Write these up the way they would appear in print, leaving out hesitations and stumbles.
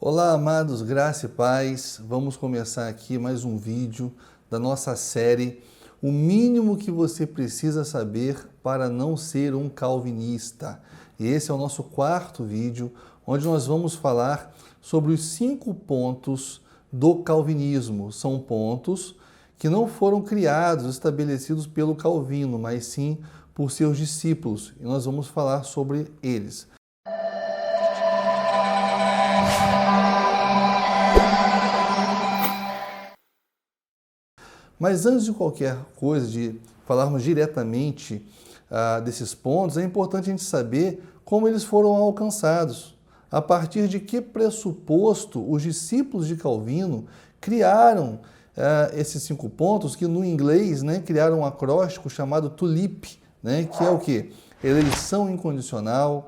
Olá, amados, graça e paz. Vamos começar aqui mais um vídeo da nossa série O mínimo que você precisa saber para não ser um calvinista. E esse é o nosso quarto vídeo, onde nós vamos falar sobre os 5 pontos do calvinismo. São pontos que não foram criados, estabelecidos pelo Calvino, mas sim por seus discípulos. E nós vamos falar sobre eles. Mas antes de qualquer coisa, de falarmos diretamente desses pontos, é importante a gente saber como eles foram alcançados. A partir de que pressuposto os discípulos de Calvino criaram esses 5 pontos, que no inglês criaram um acróstico chamado TULIP, que é o quê? Eleição incondicional,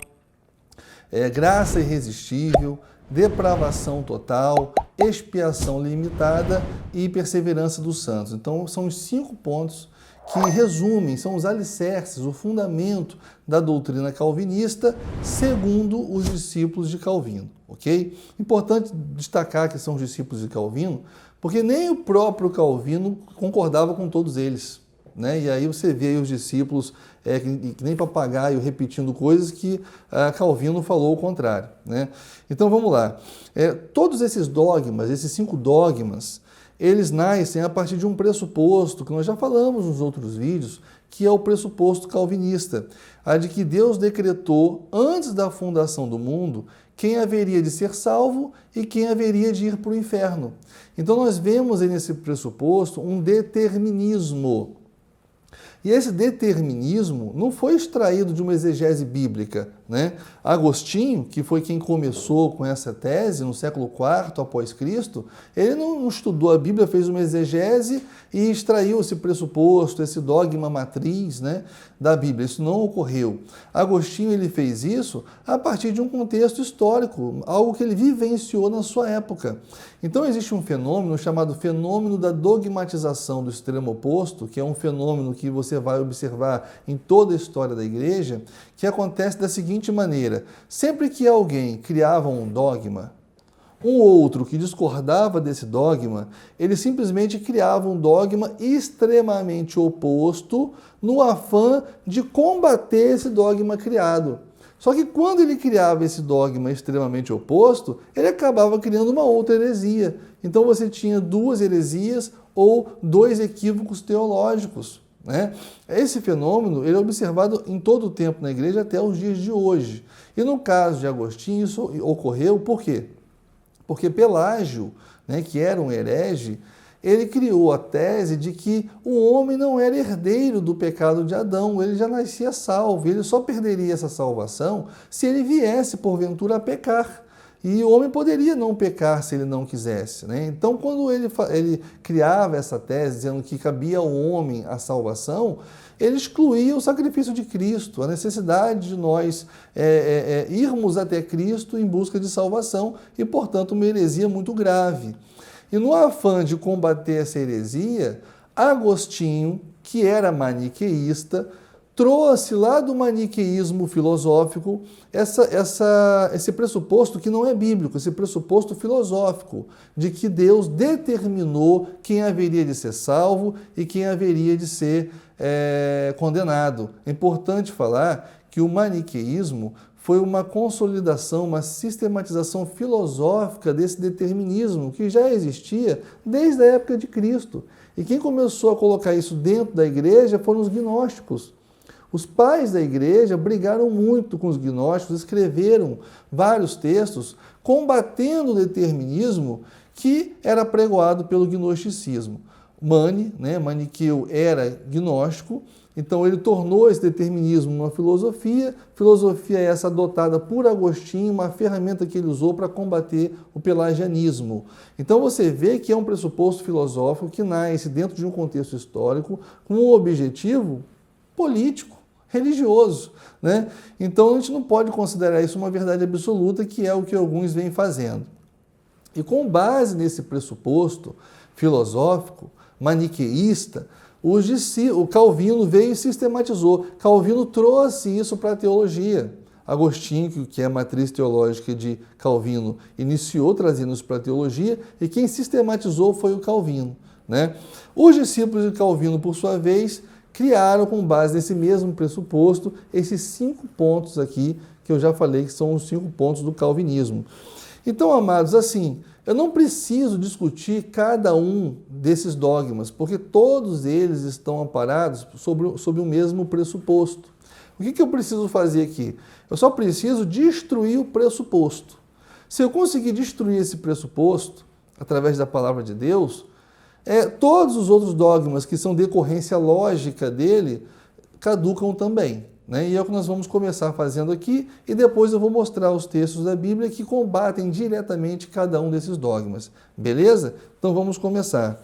graça irresistível, depravação total, expiação limitada e perseverança dos santos. Então, são os 5 pontos que resumem, são os alicerces, o fundamento da doutrina calvinista, segundo os discípulos de Calvino, ok? Importante destacar que são os discípulos de Calvino, porque nem o próprio Calvino concordava com todos eles. E aí você vê aí os discípulos, que nem papagaio, repetindo coisas que Calvino falou o contrário. Então vamos lá. Todos esses dogmas, esses 5 dogmas, eles nascem a partir de um pressuposto, que nós já falamos nos outros vídeos, que é o pressuposto calvinista, a de que Deus decretou, antes da fundação do mundo, quem haveria de ser salvo e quem haveria de ir para o inferno. Então nós vemos aí nesse pressuposto um determinismo. E esse determinismo não foi extraído de uma exegese bíblica. Agostinho, que foi quem começou com essa tese no século IV após Cristo, ele não estudou a Bíblia, fez uma exegese e extraiu esse pressuposto, esse dogma matriz da Bíblia. Isso não ocorreu. Agostinho ele fez isso a partir de um contexto histórico, algo que ele vivenciou na sua época. Então existe um fenômeno chamado fenômeno da dogmatização do extremo oposto, que é um fenômeno que você vai observar em toda a história da igreja, que acontece da seguinte maneira: sempre que alguém criava um dogma, um outro que discordava desse dogma, ele simplesmente criava um dogma extremamente oposto no afã de combater esse dogma criado. Só que quando ele criava esse dogma extremamente oposto, ele acabava criando uma outra heresia. Então você tinha 2 heresias ou 2 equívocos teológicos. Esse fenômeno ele é observado em todo o tempo na igreja até os dias de hoje. E no caso de Agostinho, isso ocorreu por quê? Porque Pelágio, que era um herege, ele criou a tese de que o homem não era herdeiro do pecado de Adão, ele já nascia salvo, ele só perderia essa salvação se ele viesse, porventura, a pecar. E o homem poderia não pecar se ele não quisesse. Então, quando ele criava essa tese, dizendo que cabia ao homem a salvação, ele excluía o sacrifício de Cristo, a necessidade de nós irmos até Cristo em busca de salvação e, portanto, uma heresia muito grave. E no afã de combater essa heresia, Agostinho, que era maniqueísta, trouxe lá do maniqueísmo filosófico esse pressuposto que não é bíblico, esse pressuposto filosófico, de que Deus determinou quem haveria de ser salvo e quem haveria de ser condenado. É importante falar que o maniqueísmo foi uma consolidação, uma sistematização filosófica desse determinismo que já existia desde a época de Cristo. E quem começou a colocar isso dentro da igreja foram os gnósticos. Os pais da igreja brigaram muito com os gnósticos, escreveram vários textos combatendo o determinismo que era pregoado pelo gnosticismo. Maniqueu era gnóstico, então ele tornou esse determinismo uma filosofia essa adotada por Agostinho, uma ferramenta que ele usou para combater o pelagianismo. Então você vê que é um pressuposto filosófico que nasce dentro de um contexto histórico com um objetivo político, religioso. Então a gente não pode considerar isso uma verdade absoluta, que é o que alguns vêm fazendo. E com base nesse pressuposto filosófico, maniqueísta, o Calvino veio e sistematizou. Calvino trouxe isso para a teologia. Agostinho, que é a matriz teológica de Calvino, iniciou trazendo isso para a teologia, e quem sistematizou foi o Calvino, né? Os discípulos de Calvino, por sua vez, criaram, com base nesse mesmo pressuposto, esses 5 pontos aqui, que eu já falei que são os 5 pontos do calvinismo. Então, amados, assim, eu não preciso discutir cada um desses dogmas, porque todos eles estão amparados sobre o mesmo pressuposto. O que eu preciso fazer aqui? Eu só preciso destruir o pressuposto. Se eu conseguir destruir esse pressuposto, através da palavra de Deus, todos os outros dogmas que são decorrência lógica dele caducam também, né? E é o que nós vamos começar fazendo aqui, e depois eu vou mostrar os textos da Bíblia que combatem diretamente cada um desses dogmas. Beleza? Então vamos começar.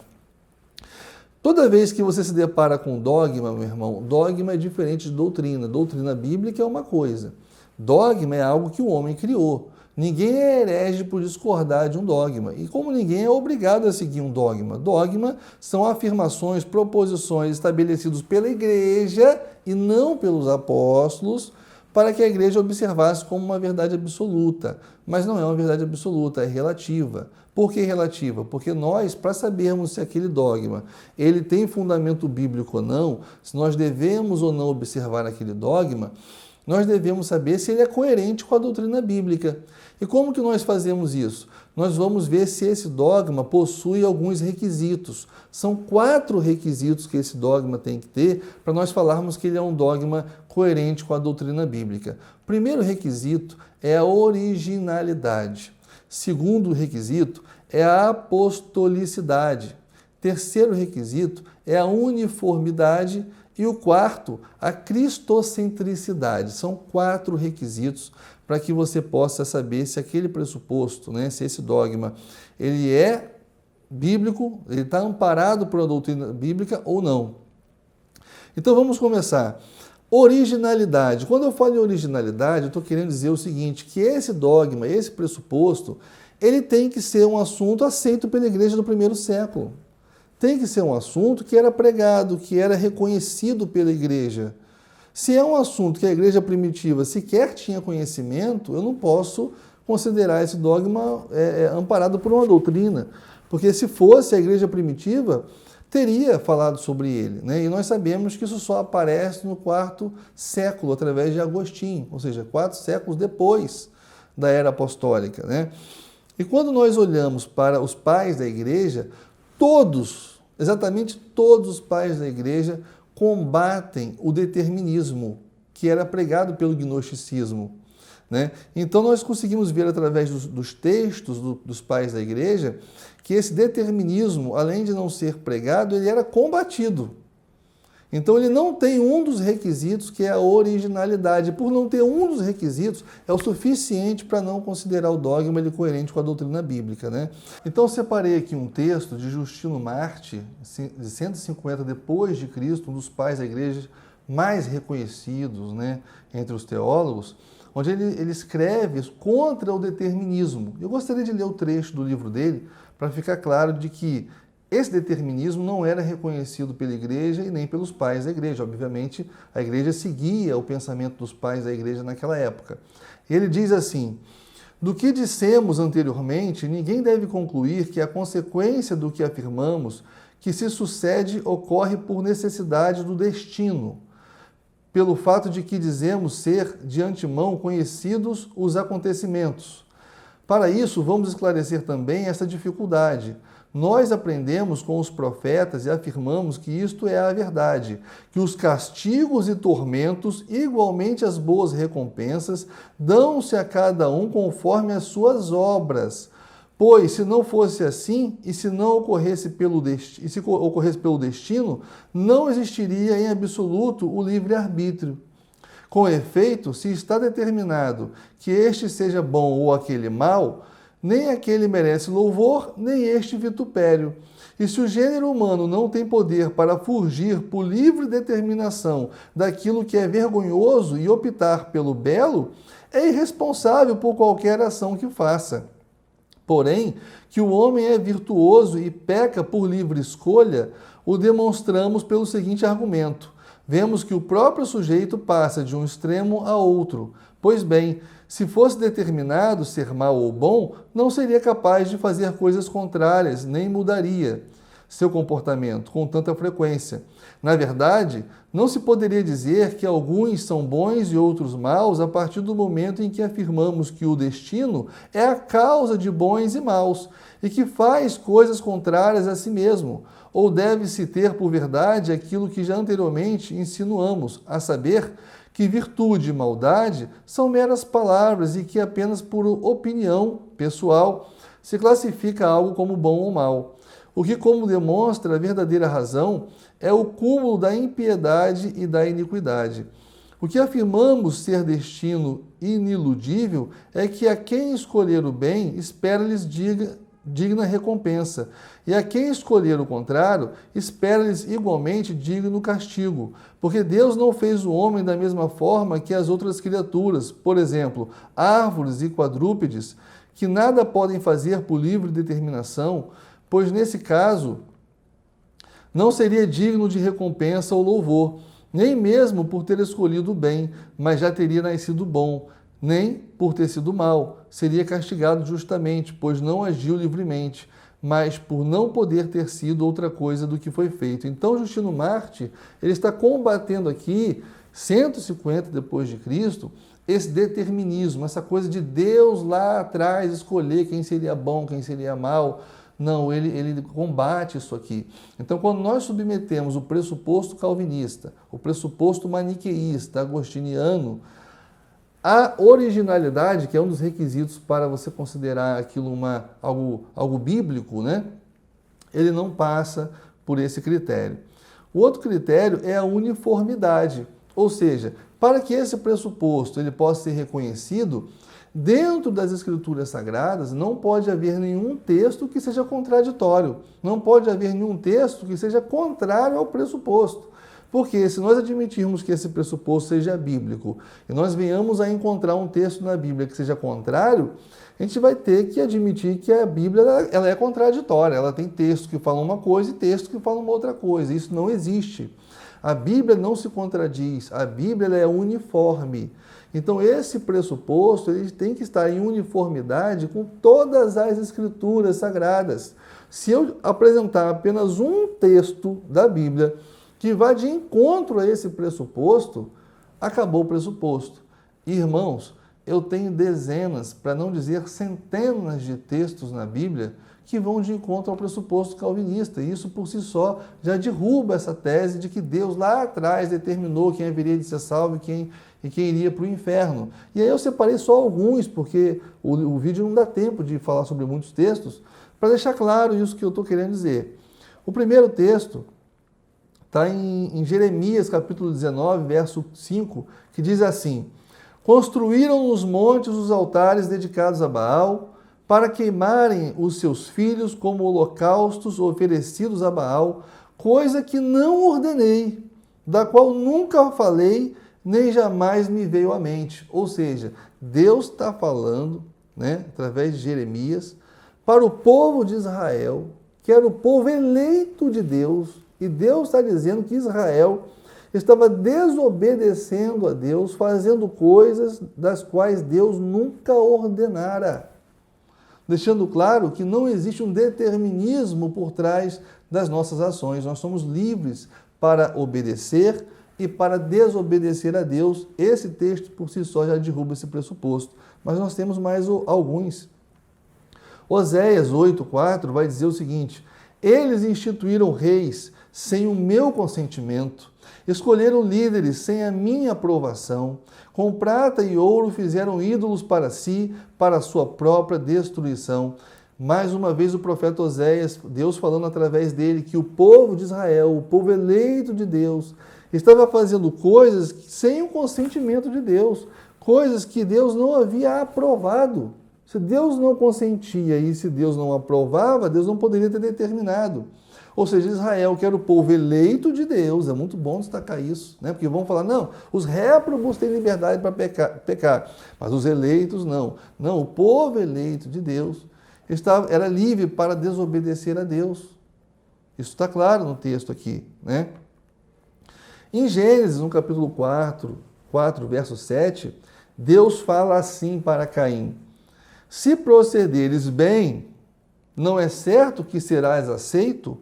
Toda vez que você se depara com dogma, meu irmão, dogma é diferente de doutrina. Doutrina bíblica é uma coisa. Dogma é algo que o homem criou. Ninguém é herege por discordar de um dogma. E como ninguém é obrigado a seguir um dogma. Dogma são afirmações, proposições estabelecidas pela igreja e não pelos apóstolos, para que a igreja observasse como uma verdade absoluta. Mas não é uma verdade absoluta, é relativa. Por que relativa? Porque nós, para sabermos se aquele dogma ele tem fundamento bíblico ou não, se nós devemos ou não observar aquele dogma, nós devemos saber se ele é coerente com a doutrina bíblica. E como que nós fazemos isso? Nós vamos ver se esse dogma possui alguns requisitos. São 4 requisitos que esse dogma tem que ter para nós falarmos que ele é um dogma coerente com a doutrina bíblica. O primeiro requisito é a originalidade. Segundo requisito é a apostolicidade. Terceiro requisito é a uniformidade. E o quarto, a cristocentricidade. São 4 requisitos para que você possa saber se aquele pressuposto, né, se esse dogma, ele é bíblico, ele está amparado por uma doutrina bíblica ou não. Então vamos começar. Originalidade. Quando eu falo em originalidade, eu estou querendo dizer o seguinte, que esse dogma, esse pressuposto, ele tem que ser um assunto aceito pela igreja do primeiro século. Tem que ser um assunto que era pregado, que era reconhecido pela igreja. Se é um assunto que a igreja primitiva sequer tinha conhecimento, eu não posso considerar esse dogma amparado por uma doutrina. Porque se fosse a igreja primitiva, teria falado sobre ele, né? E nós sabemos que isso só aparece no 4º século, através de Agostinho, ou seja, 4 séculos depois da era apostólica, né? E quando nós olhamos para os pais da igreja, todos, exatamente todos os pais da igreja combatem o determinismo que era pregado pelo gnosticismo, né? Então nós conseguimos ver através dos textos dos pais da igreja que esse determinismo, além de não ser pregado, ele era combatido. Então ele não tem um dos requisitos que é a originalidade. Por não ter um dos requisitos, é o suficiente para não considerar o dogma ele coerente com a doutrina bíblica, né? Então eu separei aqui um texto de Justino Marte, de 150 depois de Cristo, um dos pais da igreja mais reconhecidos, né, entre os teólogos, onde ele escreve contra o determinismo. Eu gostaria de ler o trecho do livro dele para ficar claro de que esse determinismo não era reconhecido pela igreja e nem pelos pais da igreja. Obviamente, a igreja seguia o pensamento dos pais da igreja naquela época. Ele diz assim: do que dissemos anteriormente, ninguém deve concluir que a consequência do que afirmamos, que se sucede, ocorre por necessidade do destino, pelo fato de que dizemos ser de antemão conhecidos os acontecimentos. Para isso, vamos esclarecer também essa dificuldade. Nós aprendemos com os profetas e afirmamos que isto é a verdade, que os castigos e tormentos, igualmente as boas recompensas, dão-se a cada um conforme as suas obras. Pois, se não fosse assim, e se não ocorresse pelo destino, não existiria em absoluto o livre-arbítrio. Com efeito, se está determinado que este seja bom ou aquele mal, nem aquele merece louvor, nem este vitupério. E se o gênero humano não tem poder para fugir por livre determinação daquilo que é vergonhoso e optar pelo belo, é irresponsável por qualquer ação que faça. Porém, que o homem é virtuoso e peca por livre escolha, o demonstramos pelo seguinte argumento. vemos que o próprio sujeito passa de um extremo a outro. Pois bem, se fosse determinado ser mal ou bom, não seria capaz de fazer coisas contrárias, nem mudaria seu comportamento com tanta frequência. Na verdade, não se poderia dizer que alguns são bons e outros maus a partir do momento em que afirmamos que o destino é a causa de bons e maus e que faz coisas contrárias a si mesmo. Ou deve-se ter por verdade aquilo que já anteriormente insinuamos, a saber, que virtude e maldade são meras palavras e que apenas por opinião pessoal se classifica algo como bom ou mal. O que, como demonstra a verdadeira razão, é o cúmulo da impiedade e da iniquidade. O que afirmamos ser destino iniludível é que a quem escolher o bem, espera-lhes digna recompensa, e a quem escolher o contrário, espera-lhes igualmente digno castigo, porque Deus não fez o homem da mesma forma que as outras criaturas, por exemplo, árvores e quadrúpedes, que nada podem fazer por livre determinação, pois nesse caso não seria digno de recompensa ou louvor, nem mesmo por ter escolhido o bem, mas já teria nascido bom, nem por ter sido mal, seria castigado justamente, pois não agiu livremente, mas por não poder ter sido outra coisa do que foi feito. Então Justino Marte, ele está combatendo aqui, 150 depois de Cristo, esse determinismo, essa coisa de Deus lá atrás escolher quem seria bom, quem seria mal. Não, ele combate isso aqui. Então, quando nós submetemos o pressuposto calvinista, o pressuposto maniqueísta, agostiniano, a originalidade, que é um dos requisitos para você considerar aquilo algo bíblico, né? Ele não passa por esse critério. O outro critério é a uniformidade, ou seja, para que esse pressuposto ele possa ser reconhecido, dentro das Escrituras Sagradas não pode haver nenhum texto que seja contraditório, não pode haver nenhum texto que seja contrário ao pressuposto. Porque se nós admitirmos que esse pressuposto seja bíblico e nós venhamos a encontrar um texto na Bíblia que seja contrário, a gente vai ter que admitir que a Bíblia ela é contraditória, ela tem textos que falam uma coisa e textos que falam uma outra coisa. Isso não existe. A Bíblia não se contradiz, a Bíblia ela é uniforme. Então esse pressuposto ele tem que estar em uniformidade com todas as Escrituras Sagradas. Se eu apresentar apenas um texto da Bíblia que vá de encontro a esse pressuposto, acabou o pressuposto. E, irmãos, eu tenho dezenas, para não dizer centenas de textos na Bíblia que vão de encontro ao pressuposto calvinista. E isso por si só já derruba essa tese de que Deus lá atrás determinou quem haveria de ser salvo e quem iria para o inferno. E aí eu separei só alguns, porque o vídeo não dá tempo de falar sobre muitos textos, para deixar claro isso que eu estou querendo dizer. O primeiro texto está em Jeremias, capítulo 19, verso 5, que diz assim: construíram nos montes os altares dedicados a Baal, para queimarem os seus filhos como holocaustos oferecidos a Baal, coisa que não ordenei, da qual nunca falei, nem jamais me veio à mente. Ou seja, Deus está falando, né, através de Jeremias, para o povo de Israel, que era o povo eleito de Deus, e Deus está dizendo que Israel estava desobedecendo a Deus, fazendo coisas das quais Deus nunca ordenara. Deixando claro que não existe um determinismo por trás das nossas ações. Nós somos livres para obedecer e para desobedecer a Deus. Esse texto por si só já derruba esse pressuposto. Mas nós temos mais alguns. Oséias 8,4 vai dizer o seguinte: eles instituíram reis sem o meu consentimento, escolheram líderes sem a minha aprovação, com prata e ouro fizeram ídolos para si, para a sua própria destruição. Mais uma vez o profeta Oséias, Deus falando através dele que o povo de Israel, o povo eleito de Deus, estava fazendo coisas sem o consentimento de Deus, coisas que Deus não havia aprovado. Se Deus não consentia e se Deus não aprovava, Deus não poderia ter determinado. Ou seja, Israel, que era o povo eleito de Deus, é muito bom destacar isso, né? Porque vão falar, não, os réprobos têm liberdade para pecar, mas os eleitos não. Não, o povo eleito de Deus era livre para desobedecer a Deus. Isso está claro no texto aqui, né? Em Gênesis, no capítulo 4, verso 7, Deus fala assim para Caim: se procederes bem, não é certo que serás aceito?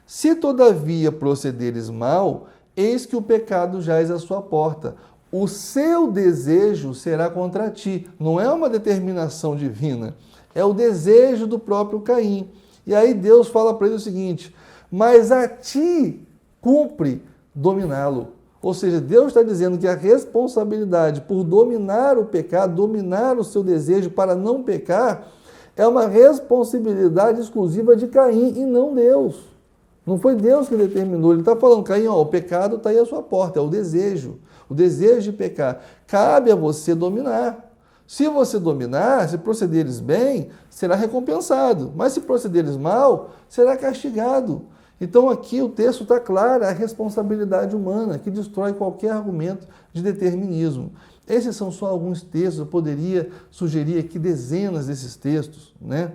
Se todavia procederes mal, eis que o pecado jaz à sua porta. O seu desejo será contra ti. Não é uma determinação divina, é o desejo do próprio Caim. E aí Deus fala para ele o seguinte: mas a ti cumpre dominá-lo. Ou seja, Deus está dizendo que a responsabilidade por dominar o pecado, dominar o seu desejo para não pecar, é uma responsabilidade exclusiva de Caim e não Deus. Não foi Deus que determinou. Ele está falando, Caim, o pecado está aí à sua porta, é o desejo de pecar. Cabe a você dominar. Se você dominar, se procederes bem, será recompensado. Mas se procederes mal, será castigado. Então aqui o texto está claro, a responsabilidade humana, que destrói qualquer argumento de determinismo. Esses são só alguns textos, eu poderia sugerir aqui dezenas desses textos, né?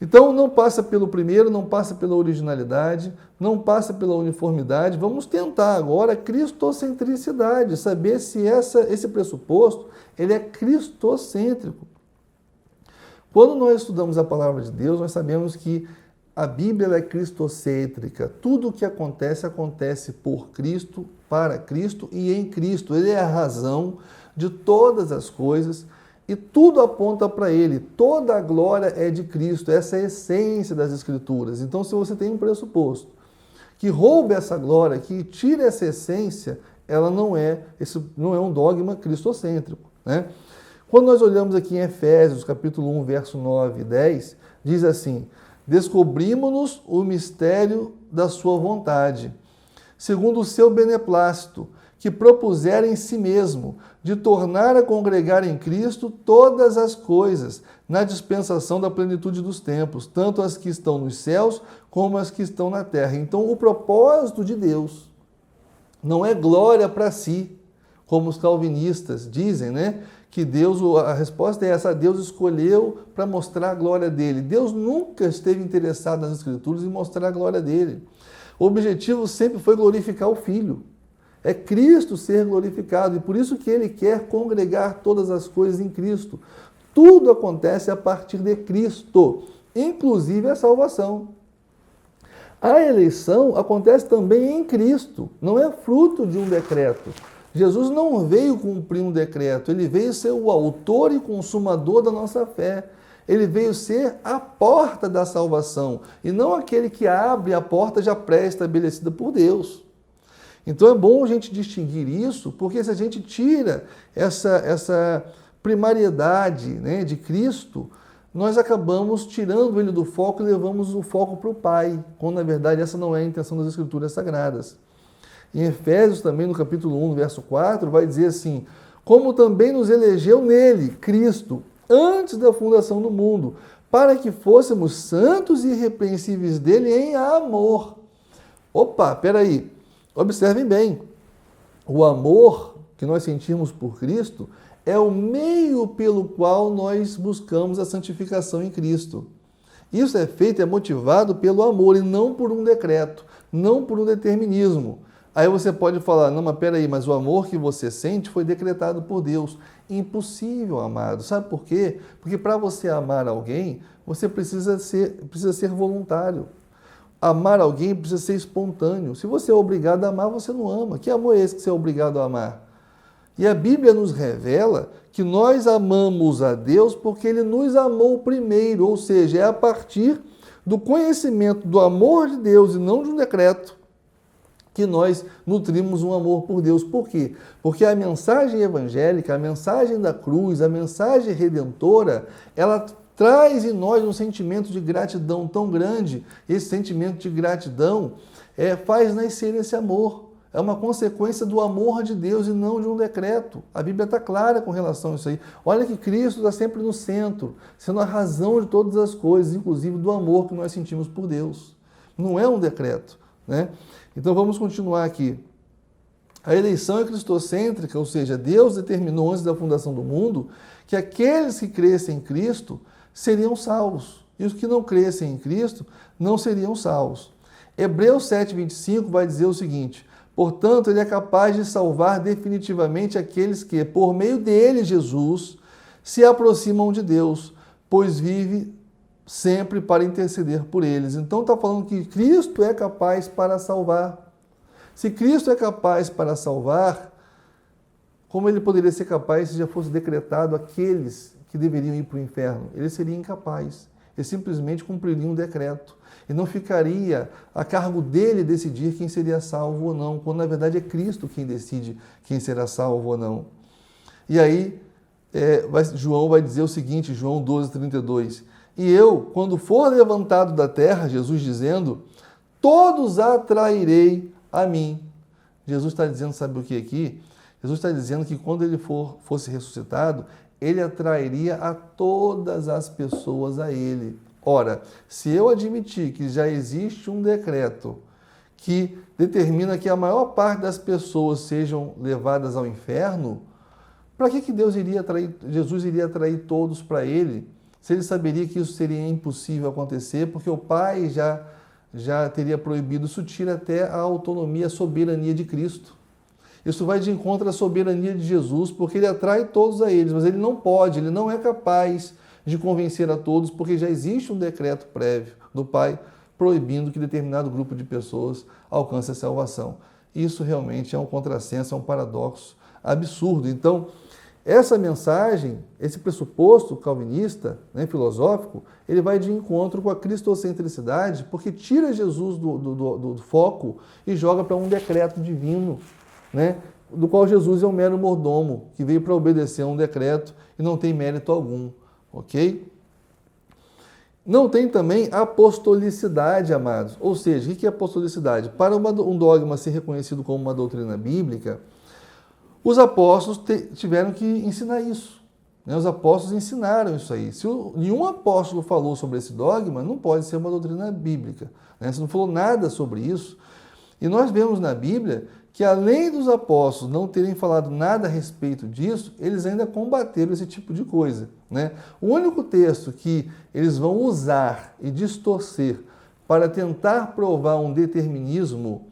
Então não passa pelo primeiro, não passa pela originalidade, não passa pela uniformidade. Vamos tentar agora a cristocentricidade, saber se esse pressuposto ele é cristocêntrico. Quando nós estudamos a palavra de Deus, nós sabemos que a Bíblia é cristocêntrica. Tudo o que acontece, acontece por Cristo, para Cristo e em Cristo. Ele é a razão de todas as coisas e tudo aponta para Ele. Toda a glória é de Cristo. Essa é a essência das Escrituras. Então, se você tem um pressuposto que rouba essa glória, que tira essa essência, ela não é um dogma cristocêntrico, né? Quando nós olhamos aqui em Efésios, capítulo 1, verso 9 e 10, diz assim: descobrimos-nos o mistério da sua vontade, segundo o seu beneplácito, que propusera em si mesmo, de tornar a congregar em Cristo todas as coisas, na dispensação da plenitude dos tempos, tanto as que estão nos céus, como as que estão na terra. Então, o propósito de Deus não é glória para si, como os calvinistas dizem, né? Que Deus, a resposta é essa: Deus escolheu para mostrar a glória dele. Deus nunca esteve interessado nas Escrituras em mostrar a glória dele. O objetivo sempre foi glorificar o Filho. É Cristo ser glorificado e por isso que ele quer congregar todas as coisas em Cristo. Tudo acontece a partir de Cristo, inclusive a salvação. A eleição acontece também em Cristo, não é fruto de um decreto. Jesus não veio cumprir um decreto, ele veio ser o autor e consumador da nossa fé. Ele veio ser a porta da salvação e não aquele que abre a porta já pré-estabelecida por Deus. Então é bom a gente distinguir isso, porque se a gente tira essa primariedade, né, de Cristo, nós acabamos tirando ele do foco e levamos o foco para o Pai, quando na verdade essa não é a intenção das Escrituras Sagradas. Em Efésios também, no capítulo 1, verso 4, vai dizer assim: como também nos elegeu nele, Cristo, antes da fundação do mundo, para que fôssemos santos e irrepreensíveis dele em amor. Opa, peraí, observem bem, o amor que nós sentimos por Cristo é o meio pelo qual nós buscamos a santificação em Cristo. Isso é feito, é motivado pelo amor e não por um decreto, não por um determinismo. Aí você pode falar, não, mas peraí, mas o amor que você sente foi decretado por Deus. Impossível, amado. Sabe por quê? Porque para você amar alguém, você precisa ser voluntário. Amar alguém precisa ser espontâneo. Se você é obrigado a amar, você não ama. Que amor é esse que você é obrigado a amar? E a Bíblia nos revela que nós amamos a Deus porque Ele nos amou primeiro, ou seja, é a partir do conhecimento do amor de Deus e não de um decreto que nós nutrimos um amor por Deus. Por quê? Porque a mensagem evangélica, a mensagem da cruz, a mensagem redentora, ela traz em nós um sentimento de gratidão tão grande. Esse sentimento de gratidão faz nascer esse amor. É uma consequência do amor de Deus e não de um decreto. A Bíblia está clara com relação a isso aí. Olha que Cristo está sempre no centro, sendo a razão de todas as coisas, inclusive do amor que nós sentimos por Deus. Não é um decreto, né? Então vamos continuar aqui. A eleição é cristocêntrica, ou seja, Deus determinou antes da fundação do mundo que aqueles que crescem em Cristo seriam salvos. E os que não crescem em Cristo não seriam salvos. Hebreus 7,25 vai dizer o seguinte: Portanto, ele é capaz de salvar definitivamente aqueles que, por meio dele, Jesus, se aproximam de Deus, pois vive sempre para interceder por eles. Então está falando que Cristo é capaz para salvar. Se Cristo é capaz para salvar, como ele poderia ser capaz se já fosse decretado aqueles que deveriam ir para o inferno? Ele seria incapaz. Ele simplesmente cumpriria um decreto. E não ficaria a cargo dele decidir quem seria salvo ou não, quando na verdade é Cristo quem decide quem será salvo ou não. E aí, João vai dizer o seguinte, João 12:32, e eu, quando for levantado da terra, Jesus dizendo, todos atrairei a mim. Jesus está dizendo, sabe o que aqui? Jesus está dizendo que quando ele fosse ressuscitado, ele atrairia a todas as pessoas a ele. Ora, se eu admitir que já existe um decreto que determina que a maior parte das pessoas sejam levadas ao inferno, para que Jesus iria atrair todos para ele, se ele saberia que isso seria impossível acontecer, porque o Pai já teria proibido? Isso tira até a autonomia, a soberania de Cristo. Isso vai de encontro à soberania de Jesus, porque ele atrai todos a eles, mas ele não pode, ele não é capaz de convencer a todos, porque já existe um decreto prévio do Pai proibindo que determinado grupo de pessoas alcance a salvação. Isso realmente é um contrassenso, é um paradoxo absurdo. Então, essa mensagem, esse pressuposto calvinista, filosófico, ele vai de encontro com a cristocentricidade, porque tira Jesus do foco e joga para um decreto divino, do qual Jesus é um mero mordomo, que veio para obedecer a um decreto e não tem mérito algum. Ok? Não tem também apostolicidade, amados. Ou seja, o que é apostolicidade? Para um dogma ser reconhecido como uma doutrina bíblica, os apóstolos tiveram que ensinar isso. Os apóstolos ensinaram isso aí. Se nenhum apóstolo falou sobre esse dogma, não pode ser uma doutrina bíblica. Se não falou nada sobre isso. E nós vemos na Bíblia que, além dos apóstolos não terem falado nada a respeito disso, eles ainda combateram esse tipo de coisa. O único texto que eles vão usar e distorcer para tentar provar um determinismo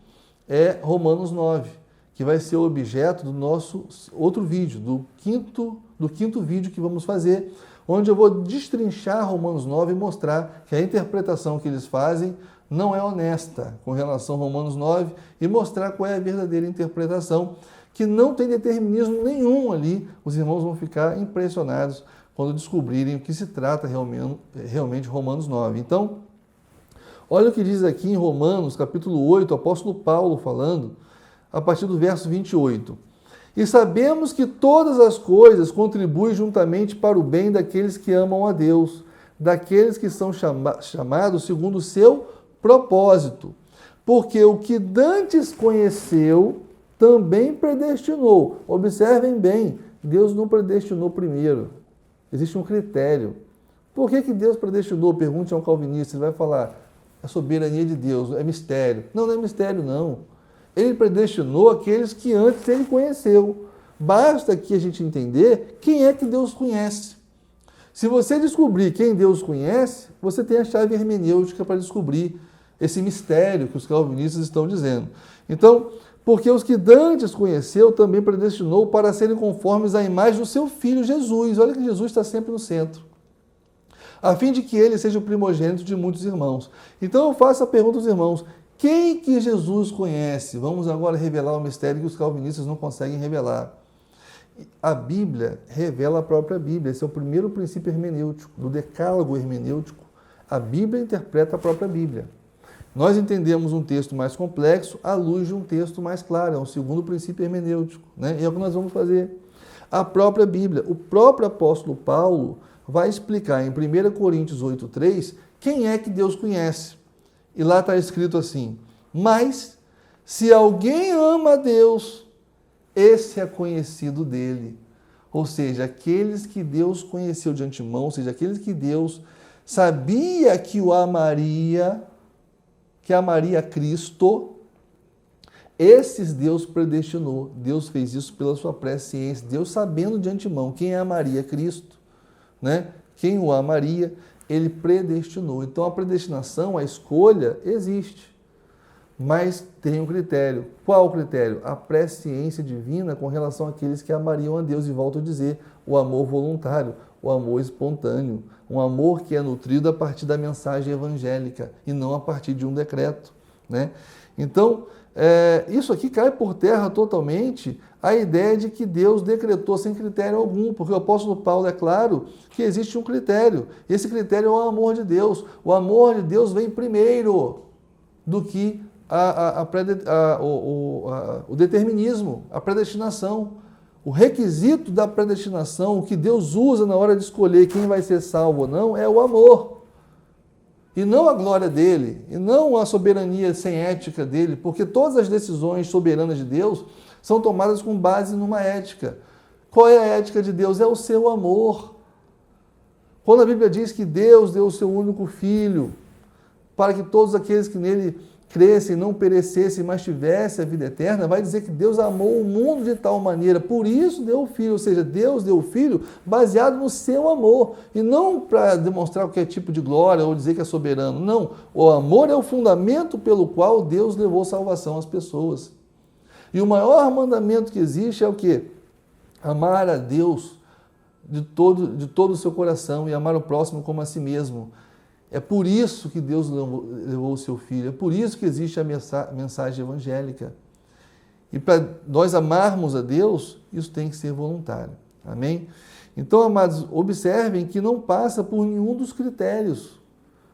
é Romanos 9, que vai ser o objeto do nosso outro vídeo, do quinto vídeo que vamos fazer, onde eu vou destrinchar Romanos 9 e mostrar que a interpretação que eles fazem não é honesta com relação a Romanos 9 e mostrar qual é a verdadeira interpretação, que não tem determinismo nenhum ali. Os irmãos vão ficar impressionados quando descobrirem o que se trata realmente Romanos 9. Então, olha o que diz aqui em Romanos, capítulo 8, o apóstolo Paulo falando, a partir do verso 28. E sabemos que todas as coisas contribuem juntamente para o bem daqueles que amam a Deus, daqueles que são chamados segundo o seu propósito. Porque o que dantes conheceu, também predestinou. Observem bem, Deus não predestinou primeiro. Existe um critério. Por que Deus predestinou? Pergunte a um calvinista, ele vai falar, a soberania de Deus, é mistério. Não é mistério, não. Ele predestinou aqueles que antes ele conheceu. Basta aqui a gente entender quem é que Deus conhece. Se você descobrir quem Deus conhece, você tem a chave hermenêutica para descobrir esse mistério que os calvinistas estão dizendo. Então, porque os que dantes conheceu, também predestinou para serem conformes à imagem do seu Filho Jesus. Olha que Jesus está sempre no centro. A fim de que ele seja o primogênito de muitos irmãos. Então eu faço a pergunta aos irmãos, quem que Jesus conhece? Vamos agora revelar o mistério que os calvinistas não conseguem revelar. A Bíblia revela a própria Bíblia. Esse é o primeiro princípio hermenêutico, do decálogo hermenêutico. A Bíblia interpreta a própria Bíblia. Nós entendemos um texto mais complexo à luz de um texto mais claro. É um segundo princípio hermenêutico. E é o que nós vamos fazer. A própria Bíblia. O próprio apóstolo Paulo vai explicar em 1 Coríntios 8,3 quem é que Deus conhece. E lá está escrito assim, mas se alguém ama a Deus, esse é conhecido dele. Ou seja, aqueles que Deus conheceu de antemão, ou seja, aqueles que Deus sabia que o amaria, que amaria Cristo, esses Deus predestinou. Deus fez isso pela sua presciência. Deus sabendo de antemão quem amaria Cristo, quem o amaria, ele predestinou. Então a predestinação, a escolha, existe. mas tem um critério. Qual o critério? A presciência divina com relação àqueles que amariam a Deus. E volto a dizer, o amor voluntário, o amor espontâneo, um amor que é nutrido a partir da mensagem evangélica e não a partir de um decreto, né? Então, isso aqui cai por terra totalmente a ideia de que Deus decretou sem critério algum, porque o apóstolo Paulo é claro que existe um critério. Esse critério é o amor de Deus. O amor de Deus vem primeiro do que o determinismo, a predestinação. O requisito da predestinação, o que Deus usa na hora de escolher quem vai ser salvo ou não, é o amor. E não a glória dele, e não a soberania sem ética dele, porque todas as decisões soberanas de Deus são tomadas com base numa ética. Qual é a ética de Deus? É o seu amor. Quando a Bíblia diz que Deus deu o seu único filho, para que todos aqueles que nele crescem, não perecessem, mas tivessem a vida eterna, vai dizer que Deus amou o mundo de tal maneira, por isso deu o Filho, ou seja, Deus deu o Filho baseado no seu amor, e não para demonstrar qualquer tipo de glória ou dizer que é soberano, não, o amor é o fundamento pelo qual Deus levou salvação às pessoas. E o maior mandamento que existe é o quê? Amar a Deus de todo o seu coração e amar o próximo como a si mesmo. É por isso que Deus levou o seu Filho, é por isso que existe a mensagem evangélica. E para nós amarmos a Deus, isso tem que ser voluntário. Amém? Então, amados, observem que não passa por nenhum dos critérios.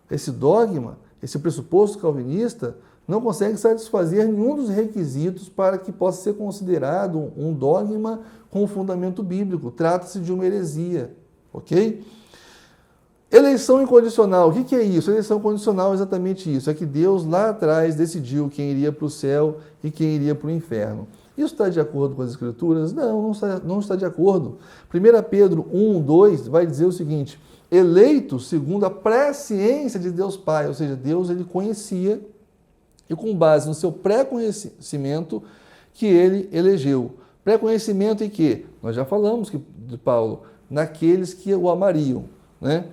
Esse dogma, esse pressuposto calvinista, não consegue satisfazer nenhum dos requisitos para que possa ser considerado um dogma com fundamento bíblico. Trata-se de uma heresia, ok? Eleição incondicional, o que é isso? Eleição condicional é exatamente isso, é que Deus lá atrás decidiu quem iria para o céu e quem iria para o inferno. Isso está de acordo com as Escrituras? Não está de acordo. 1 Pedro 1, 2 vai dizer o seguinte, eleito segundo a presciência de Deus Pai, ou seja, Deus ele conhecia e com base no seu pré-conhecimento que ele elegeu. Pré-conhecimento em que? Nós já falamos de Paulo, naqueles que o amariam, né?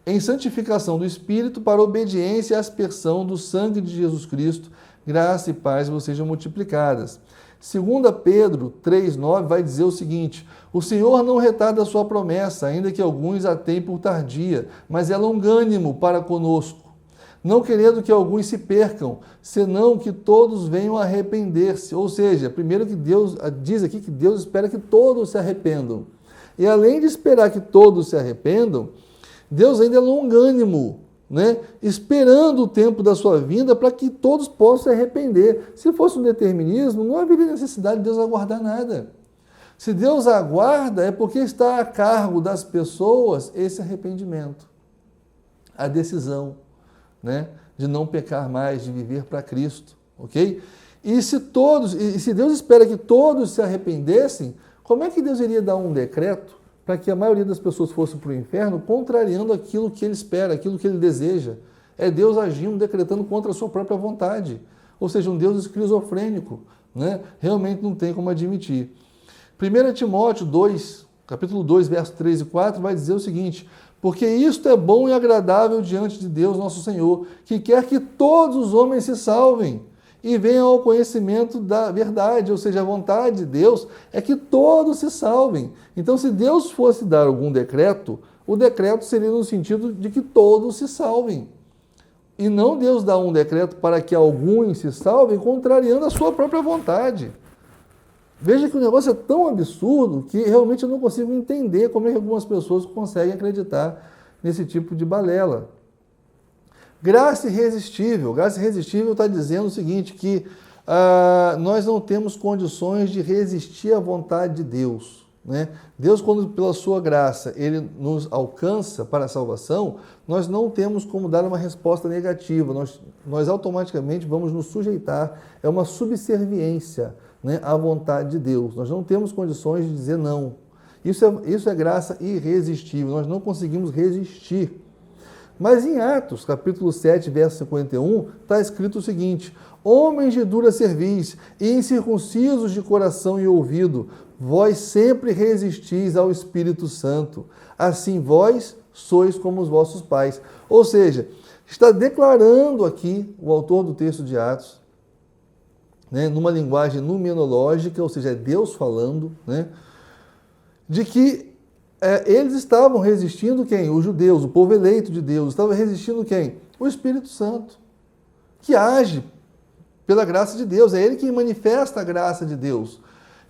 Em santificação do Espírito para obediência e aspersão do sangue de Jesus Cristo, graça e paz vos sejam multiplicadas. 2 Pedro 3,9 vai dizer o seguinte, o Senhor não retarda a sua promessa, ainda que alguns a tenham por tardia, mas é longânimo para conosco, não querendo que alguns se percam, senão que todos venham a arrepender-se. Ou seja, primeiro que Deus diz aqui que Deus espera que todos se arrependam. E além de esperar que todos se arrependam, Deus ainda é longânimo, né? Esperando o tempo da sua vinda para que todos possam se arrepender. Se fosse um determinismo, não haveria necessidade de Deus aguardar nada. Se Deus aguarda, é porque está a cargo das pessoas esse arrependimento, a decisão, né? De não pecar mais, de viver para Cristo, ok? E se Deus espera que todos se arrependessem, como é que Deus iria dar um decreto para que a maioria das pessoas fossem para o inferno, contrariando aquilo que ele espera, aquilo que ele deseja? É Deus agindo, decretando contra a sua própria vontade. Ou seja, um Deus esquizofrênico, né? Realmente não tem como admitir. 1 Timóteo 2, capítulo 2, versos 3 e 4, vai dizer o seguinte, porque isto é bom e agradável diante de Deus, nosso Senhor, que quer que todos os homens se salvem e venham ao conhecimento da verdade, ou seja, a vontade de Deus é que todos se salvem. Então, se Deus fosse dar algum decreto, o decreto seria no sentido de que todos se salvem. E não Deus dá um decreto para que alguns se salvem, contrariando a sua própria vontade. Veja que o negócio é tão absurdo que realmente eu não consigo entender como é que algumas pessoas conseguem acreditar nesse tipo de balela. Graça irresistível. Graça irresistível está dizendo o seguinte, que nós não temos condições de resistir à vontade de Deus, né? Deus, quando pela sua graça, ele nos alcança para a salvação, nós não temos como dar uma resposta negativa, nós automaticamente vamos nos sujeitar, é uma subserviência, né, à vontade de Deus. Nós não temos condições de dizer não. Isso é graça irresistível, nós não conseguimos resistir. Mas em Atos, capítulo 7, verso 51, está escrito o seguinte, homens de dura cerviz e incircuncisos de coração e ouvido, vós sempre resistis ao Espírito Santo, assim vós sois como os vossos pais. Ou seja, está declarando aqui, o autor do texto de Atos, né, numa linguagem numerológica, ou seja, é Deus falando, né, de que eles estavam resistindo quem? Os judeus, o povo eleito de Deus, estava resistindo quem? O Espírito Santo, que age pela graça de Deus, é ele quem manifesta a graça de Deus.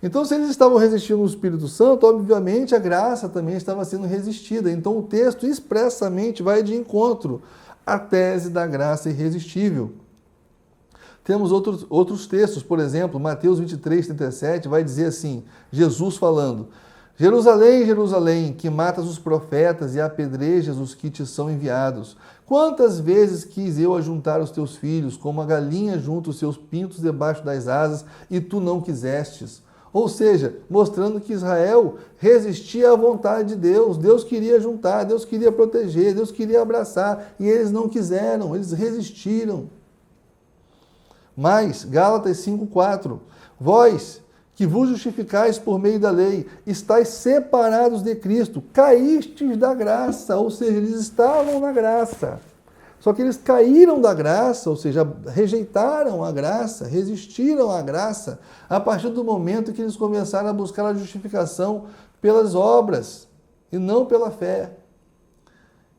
Então, se eles estavam resistindo ao Espírito Santo, obviamente a graça também estava sendo resistida. Então, o texto expressamente vai de encontro à tese da graça irresistível. Temos outros textos, por exemplo, Mateus 23, 37, vai dizer assim, Jesus falando, Jerusalém, Jerusalém, que matas os profetas e apedrejas os que te são enviados. Quantas vezes quis eu ajuntar os teus filhos, como a galinha junta os seus pintos debaixo das asas, e tu não quisestes? Ou seja, mostrando que Israel resistia à vontade de Deus. Deus queria juntar, Deus queria proteger, Deus queria abraçar, e eles não quiseram, eles resistiram. Mas, Gálatas 5,4, vós que vos justificais por meio da lei, estáis separados de Cristo, caístes da graça, ou seja, eles estavam na graça. Só que eles caíram da graça, ou seja, rejeitaram a graça, resistiram à graça, a partir do momento que eles começaram a buscar a justificação pelas obras e não pela fé.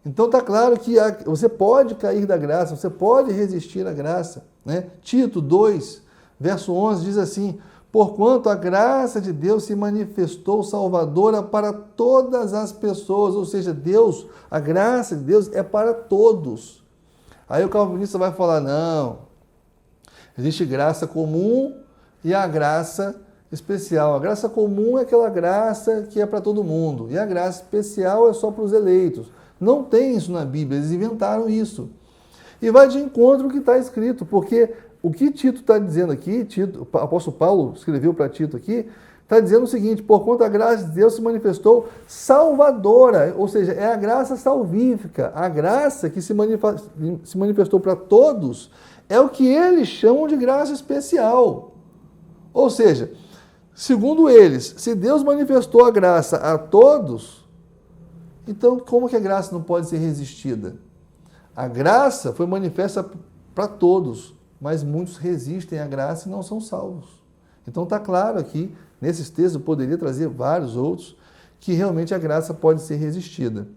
Então está claro que você pode cair da graça, você pode resistir à graça, né? Tito 2, verso 11 diz assim, porquanto a graça de Deus se manifestou salvadora para todas as pessoas, ou seja, Deus, a graça de Deus é para todos. Aí o calvinista vai falar, não, existe graça comum e a graça especial. A graça comum é aquela graça que é para todo mundo, e a graça especial é só para os eleitos. Não tem isso na Bíblia, eles inventaram isso. E vai de encontro ao que está escrito, porque o que Tito está dizendo aqui, o apóstolo Paulo escreveu para Tito aqui, está dizendo o seguinte, porquanto a graça de Deus se manifestou salvadora, ou seja, é a graça salvífica, a graça que se manifestou para todos, é o que eles chamam de graça especial. Ou seja, segundo eles, se Deus manifestou a graça a todos, então como que a graça não pode ser resistida? A graça foi manifesta para todos, mas muitos resistem à graça e não são salvos. Então está claro aqui, nesses textos eu poderia trazer vários outros, que realmente a graça pode ser resistida.